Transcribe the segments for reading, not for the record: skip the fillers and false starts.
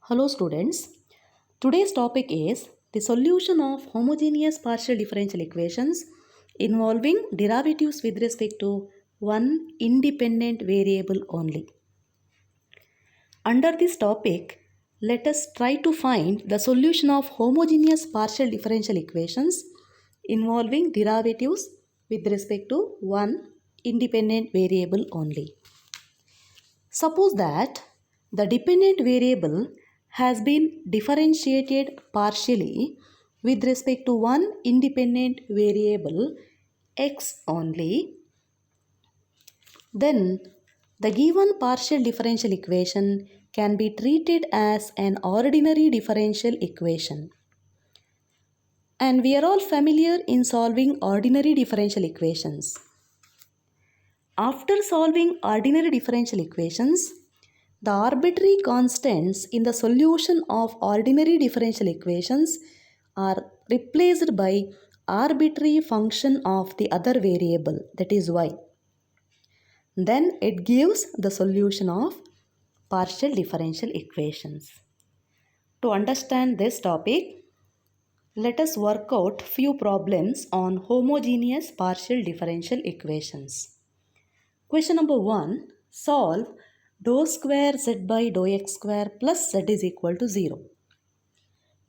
Hello students, today's topic is the solution of homogeneous partial differential equations involving derivatives with respect to one independent variable only. Under this topic, let us try to find the solution of homogeneous partial differential equations involving derivatives with respect to one independent variable only. Suppose that the dependent variable has been differentiated partially with respect to one independent variable x only, then the given partial differential equation can be treated as an ordinary differential equation. And we are all familiar in solving ordinary differential equations. After solving ordinary differential equations, the arbitrary constants in the solution of ordinary differential equations are replaced by arbitrary function of the other variable, that is y. Then it gives the solution of partial differential equations. To understand this topic, let us work out few problems on homogeneous partial differential equations. Question number 1. Solve dou square z by dou x square plus z is equal to 0.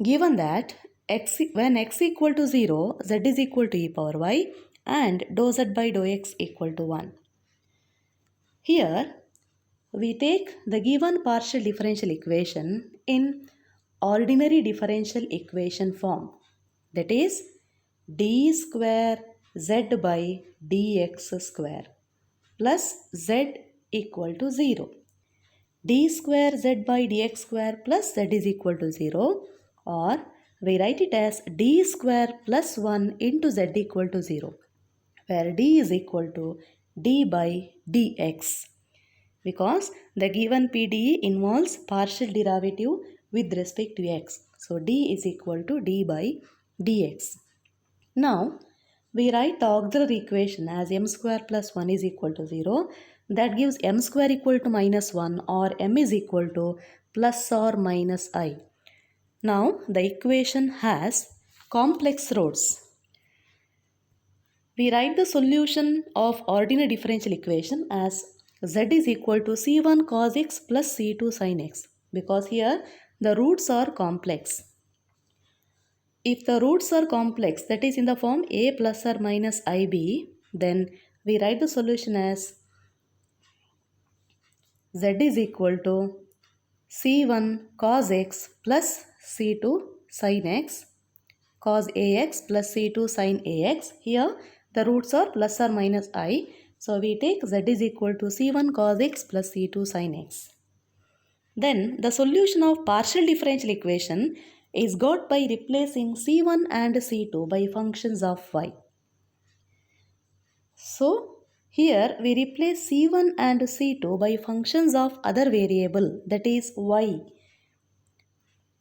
Given that when x equal to 0, z is equal to e power y and dou z by dou x equal to 1. Here we take the given partial differential equation in ordinary differential equation form, that is d square z by dx square plus z equal to 0. D square z by dx square plus z is equal to 0, or we write it as d square plus 1 into z equal to 0, where d is equal to d by dx, because the given PDE involves partial derivative with respect to x. So d is equal to d by dx. Now we write the auxiliary equation as m square plus 1 is equal to 0. That gives m square equal to minus 1, or m is equal to plus or minus I. Now the equation has complex roots. We write the solution of ordinary differential equation as z is equal to c1 cos x plus c2 sin x, because here the roots are complex. If the roots are complex, that is in the form a plus or minus ib, then we write the solution as z is equal to c1 cos x plus c2 sin x, cos ax plus c2 sin ax. Here the roots are plus or minus I, so we take z is equal to c1 cos x plus c2 sin x. Then the solution of partial differential equation is got by replacing c1 and c2 by functions of y. So here we replace c1 and c2 by functions of other variable, that is y.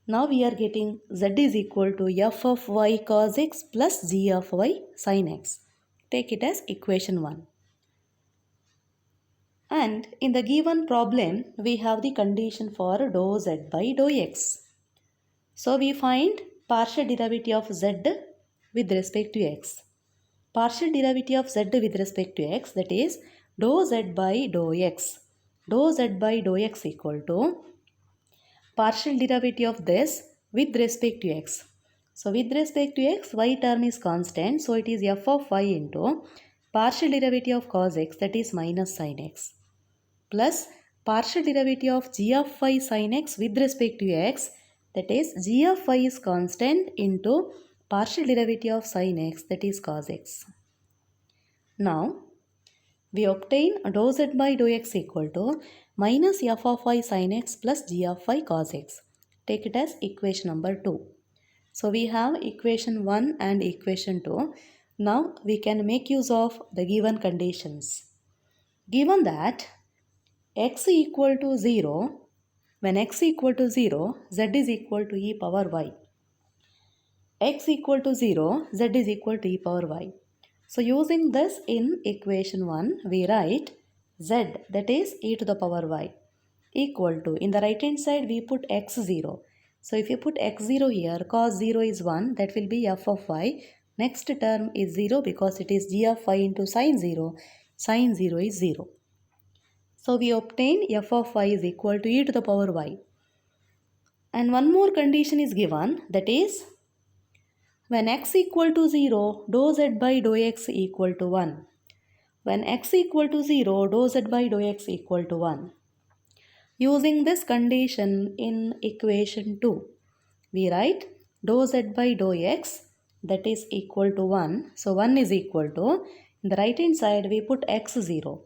Now we are getting z is equal to f of y cos x plus g of y sin x. Take it as equation 1. And in the given problem, we have the condition for dou z by dou x. So we find partial derivative of z with respect to x. Partial derivative of z with respect to x, that is dou z by dou x. Dou z by dou x equal to partial derivative of this with respect to x. So with respect to x, y term is constant, so it is f of y into partial derivative of cos x, that is minus sin x, plus partial derivative of g of y sin x with respect to x, that is g of y is constant into partial derivative of sin x, that is cos x. Now we obtain dou z by dou x equal to minus f of y sin x plus g of y cos x. Take it as equation number 2. So we have equation 1 and equation 2. Now we can make use of the given conditions. Given that x equal to 0, when x equal to 0, z is equal to e power y. X equal to 0, z is equal to e power y. So using this in equation 1, we write z, that is e to the power y. equal to, in the right hand side we put x0. So if you put x0 here, cos 0 is 1, that will be f of y. Next term is 0 because it is g of y into sin 0. Sin 0 is 0. So we obtain f of y is equal to e to the power y. And one more condition is given, that is when x equal to 0, dou z by dou x equal to 1. When x equal to 0, dou z by dou x equal to 1. Using this condition in equation 2, we write dou z by dou x, that is equal to 1. So 1 is equal to, in the right hand side we put x0.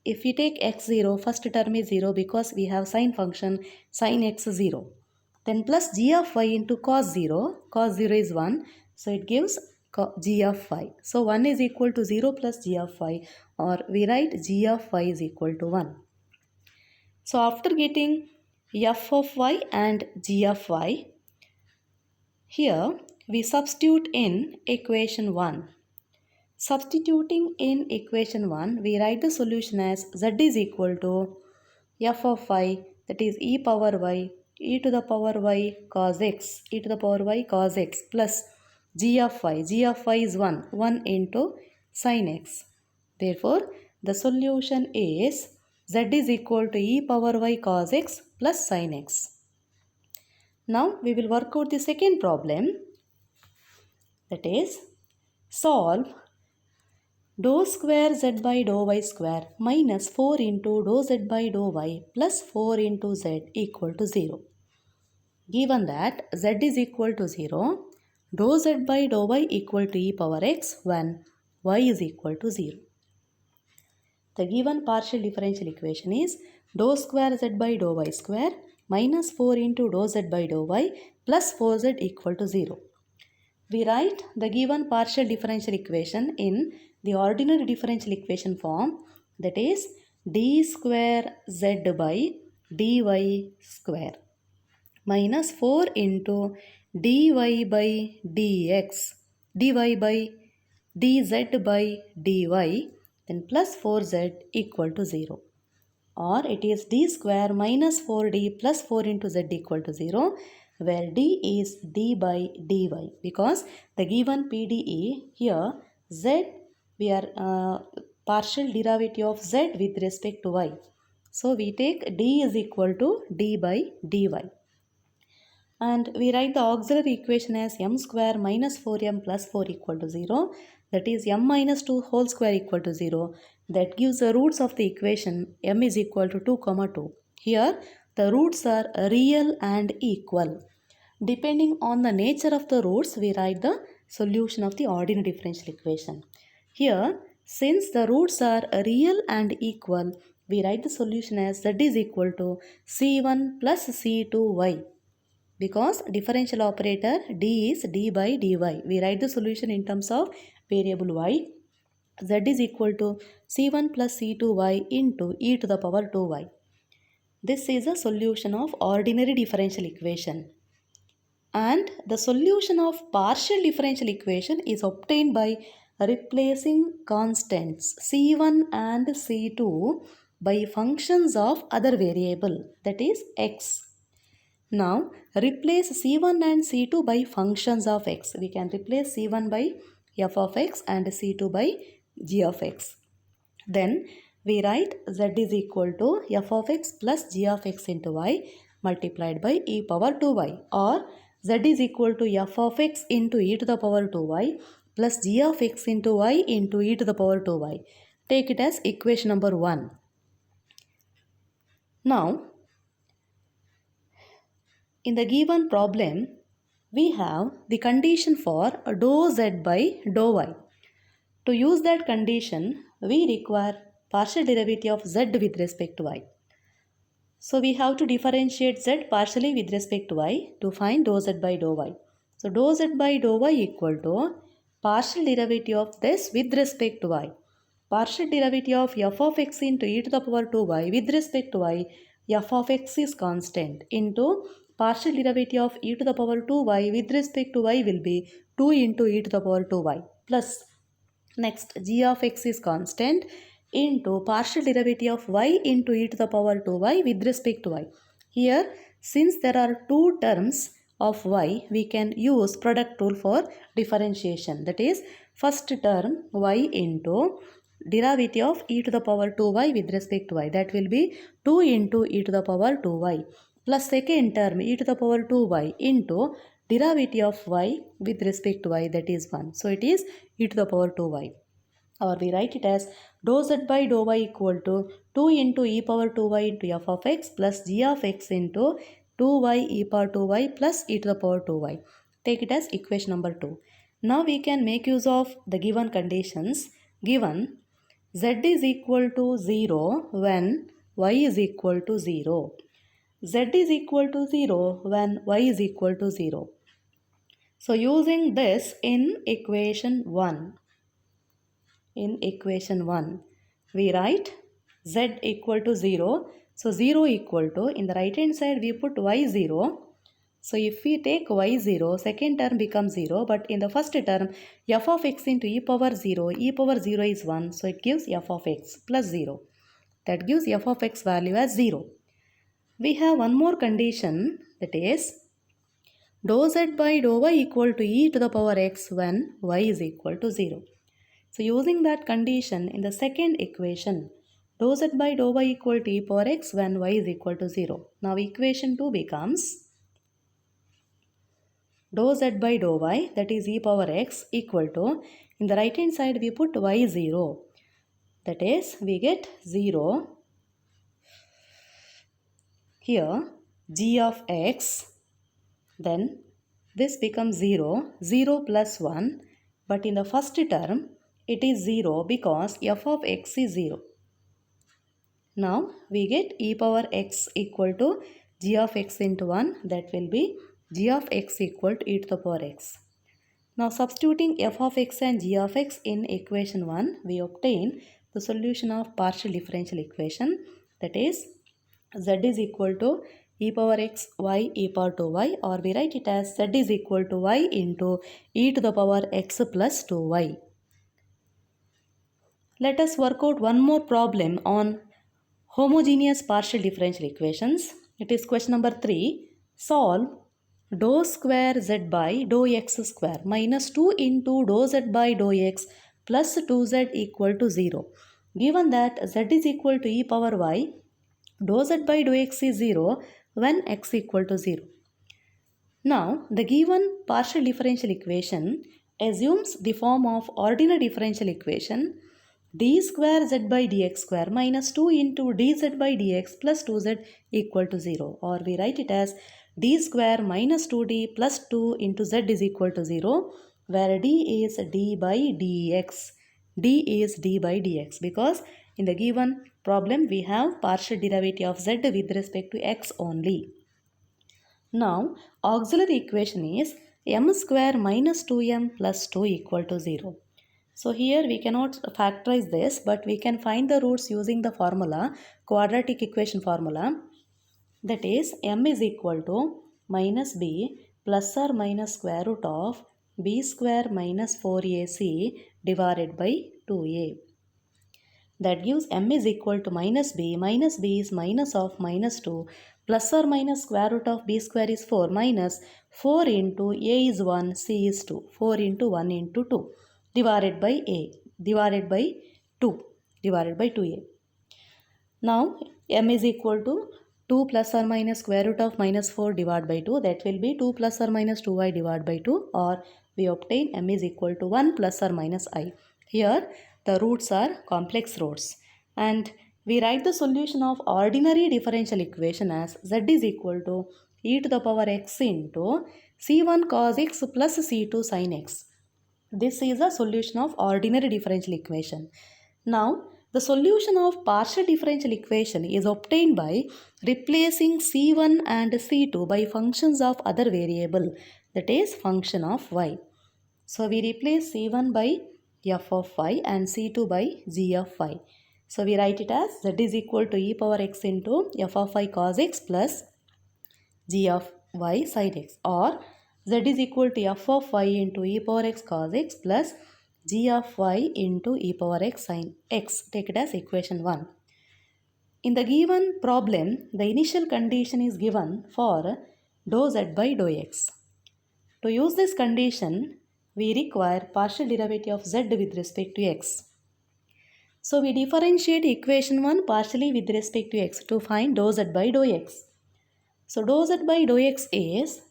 If we take x0, first term is 0 because we have sine function sin x0. Then plus g of y into cos 0. Cos 0 is 1. So it gives g of y. So 1 is equal to 0 plus g of y, or we write g of y is equal to 1. So after getting f of y and g of y, here we substitute in equation 1. Substituting in equation 1, we write the solution as z is equal to f of y, that is e power y, e to the power y cos x, e to the power y cos x plus g of y. G of y is 1, 1 into sin x. Therefore, the solution is z is equal to e power y cos x plus sin x. Now, we will work out the second problem, that is solve dou square z by dou y square minus 4 into dou z by dou y plus 4 into z equal to 0. Given that z is equal to 0, dou z by dou y equal to e power x when y is equal to 0. The given partial differential equation is dou square z by dou y square minus 4 into dou z by dou y plus 4z equal to 0. We write the given partial differential equation in the ordinary differential equation form, that is d square z by dy square minus 4 into dy by dx, dy by dz by dy, then plus 4z equal to 0. Or it is d square minus 4d plus 4 into z equal to 0, where d is d by dy, because the given PDE here z, we are partial derivative of z with respect to y. So we take d is equal to d by dy. And we write the auxiliary equation as m square minus 4m plus 4 equal to 0. That is m minus 2 whole square equal to 0. That gives the roots of the equation m is equal to 2, 2. Here the roots are real and equal. Depending on the nature of the roots, we write the solution of the ordinary differential equation. Here, since the roots are real and equal, we write the solution as z is equal to c1 plus c2y. Because differential operator d is d by dy. We write the solution in terms of variable y. Z is equal to c1 plus c2y into e to the power 2y. This is a solution of ordinary differential equation. And the solution of partial differential equation is obtained by replacing constants c1 and c2 by functions of other variable, that is x. Now replace c1 and c2 by functions of x. We can replace c1 by f of x and c2 by g of x. Then we write z is equal to f of x plus g of x into y multiplied by e power 2y, or z is equal to f of x into e to the power 2y plus g of x into y into e to the power 2y. Take it as equation number 1. Now, in the given problem, we have the condition for dou z by dou y. To use that condition, we require partial derivative of z with respect to y. So we have to differentiate z partially with respect to y to find dou z by dou y. So dou z by dou y equal to partial derivative of this with respect to y. Partial derivative of f of x into e to the power 2y with respect to y, f of x is constant, into partial derivative of e to the power 2y with respect to y will be 2 into e to the power 2y plus, next g of x is constant, into partial derivative of y into e to the power 2y with respect to y. Here, since there are two terms of y, we can use product rule for differentiation. That is, first term y into derivative of e to the power 2y with respect to y. That will be 2 into e to the power 2y plus second term e to the power 2y into derivative of y with respect to y, that is 1. So it is e to the power 2y. Or we write it as dou z by dou y equal to 2 into e power 2y into f of x plus g of x into 2y e power 2y plus e to the power 2y. Take it as equation number 2. Now we can make use of the given conditions. Given z is equal to 0 when y is equal to 0. Z is equal to 0 when y is equal to 0. So using this in equation 1. In equation 1, we write z equal to 0. So 0 equal to, in the right hand side we put y 0. So if we take y 0, second term becomes 0, but in the first term f of x into e power 0, e power 0 is 1, so it gives f of x plus 0. That gives f of x value as 0. We have one more condition, that is dou z by dou y equal to e to the power x when y is equal to 0. So using that condition in the second equation, dou z by dou y equal to e power x when y is equal to 0. Now equation 2 becomes dou z by dou y, that is e power x, equal to, in the right hand side we put y 0. That is, we get 0. Here g of x, then this becomes 0, 0 plus 1, but in the first term it is 0 because f of x is 0. Now we get e power x equal to g of x into 1, that will be g of x equal to e to the power x. Now substituting f of x and g of x in equation 1, we obtain the solution of partial differential equation, that is z is equal to e power x y e power 2y, or we write it as z is equal to y into e to the power x plus 2y. Let us work out one more problem on homogeneous partial differential equations. It is question number 3. Solve dou square z by dou x square minus 2 into dou z by dou x plus 2z equal to 0. Given that z is equal to e power y, dou z by dou x is 0 when x equal to 0. Now, the given partial differential equation assumes the form of ordinary differential equation d square z by dx square minus 2 into dz by dx plus 2z equal to 0, or we write it as d square minus 2d plus 2 into z is equal to 0, where d is d by dx. D is d by dx because in the given problem we have partial derivative of z with respect to x only. Now, auxiliary equation is m square minus 2m plus 2 equal to 0. So here we cannot factorize this, but we can find the roots using the formula, quadratic equation formula. That is, m is equal to minus b plus or minus square root of b square minus 4ac divided by 2a. That gives m is equal to minus b is minus of minus 2 plus or minus square root of b square is 4 minus 4 into a is 1, c is 2, 4 into 1 into 2 divided by a divided by 2 divided by 2a. Now m is equal to 2 plus or minus square root of minus 4 divided by 2, that will be 2 plus or minus 2y divided by 2, or we obtain m is equal to 1 plus or minus I. Here the roots are complex roots, and we write the solution of ordinary differential equation as z is equal to e to the power x into c1 cos x plus c2 sin x. This is a solution of ordinary differential equation. Now, the solution of partial differential equation is obtained by replacing c1 and c2 by functions of other variable, that is function of y. So, we replace c1 by f of y and c2 by g of y. So, we write it as z is equal to e power x into f of y cos x plus g of y sin x, or z is equal to f of y into e power x cos x plus g of y into e power x sin x. Take it as equation 1. In the given problem, the initial condition is given for dou z by dou x. To use this condition, we require partial derivative of z with respect to x. So we differentiate equation 1 partially with respect to x to find dou z by dou x. So dou z by dou x is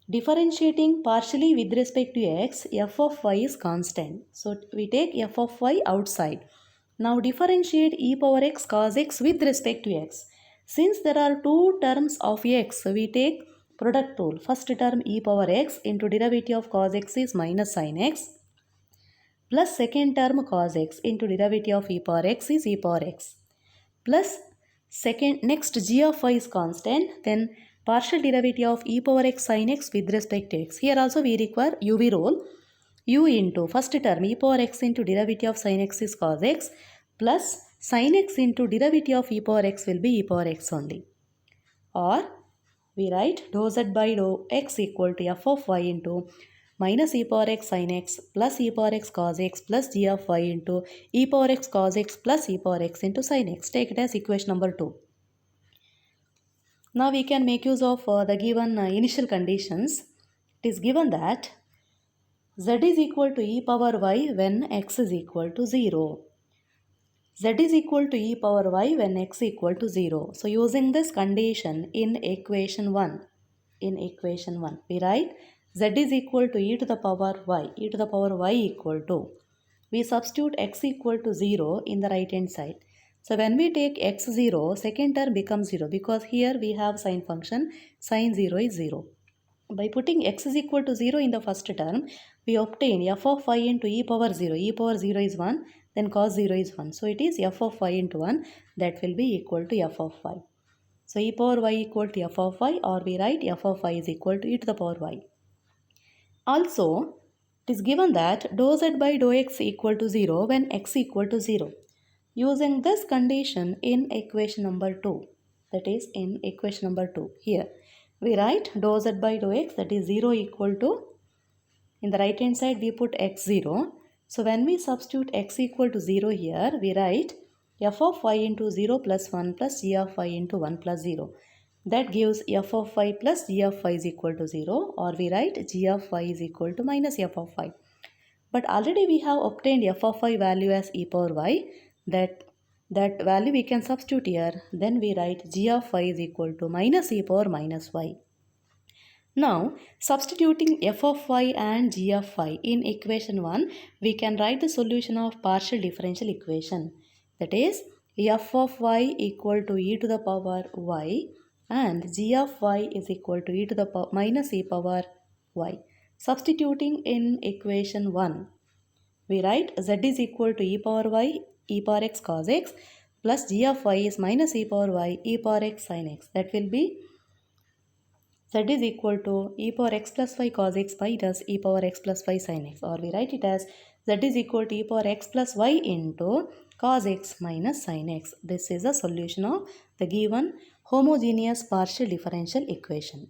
differentiating partially with respect to x, f of y is constant. So we take f of y outside. Now differentiate e power x cos x with respect to x. Since there are two terms of x, we take product rule. First term e power x into derivative of cos x is minus sin x, plus second term cos x into derivative of e power x is e power x, plus next g of y is constant, then partial derivative of e power x sin x with respect to x. Here also we require UV rule. U into first term e power x into derivative of sin x is cos x, plus sin x into derivative of e power x will be e power x only. Or we write dou z by dou x equal to f of y into minus e power x sin x plus e power x cos x plus g of y into e power x cos x plus e power x into sin x. Take it as equation number 2. Now we can make use of the given initial conditions. It is given that z is equal to e power y when x is equal to 0. Z is equal to e power y when x equal to 0. So using this condition in equation 1, we write z is equal to e to the power y equal to, we substitute x equal to 0 in the right hand side. So when we take x 0, second term becomes 0 because here we have sine function, sine 0 is 0. By putting x is equal to 0 in the first term, we obtain f of y into e power 0. E power 0 is 1, then cos 0 is 1. So it is f of y into 1, that will be equal to f of y. So e power y equal to f of y, or we write f of y is equal to e to the power y. Also, it is given that dou z by dou x equal to 0 when x equal to 0. Using this condition in equation number 2, that is in equation number 2 here, we write dou z by dou x, that is 0 equal to, in the right hand side we put x 0. So when we substitute x equal to 0 here, we write f of y into 0 plus 1 plus g of y into 1 plus 0. That gives f of y plus g of y is equal to 0, or we write g of y is equal to minus f of y. But already we have obtained f of y value as e power y. That value we can substitute here. Then we write g of y is equal to minus e power minus y. Now, substituting f of y and g of y in equation 1, we can write the solution of partial differential equation. That is, f of y equal to e to the power y and g of y is equal to e to the power minus e power y. Substituting in equation 1, we write z is equal to e power y, e power x cos x plus g of y is minus e power y, e power x sin x. That will be z is equal to e power x plus y cos x by does e power x plus y sin x, or we write it as z is equal to e power x plus y into cos x minus sin x. This is a solution of the given homogeneous partial differential equation.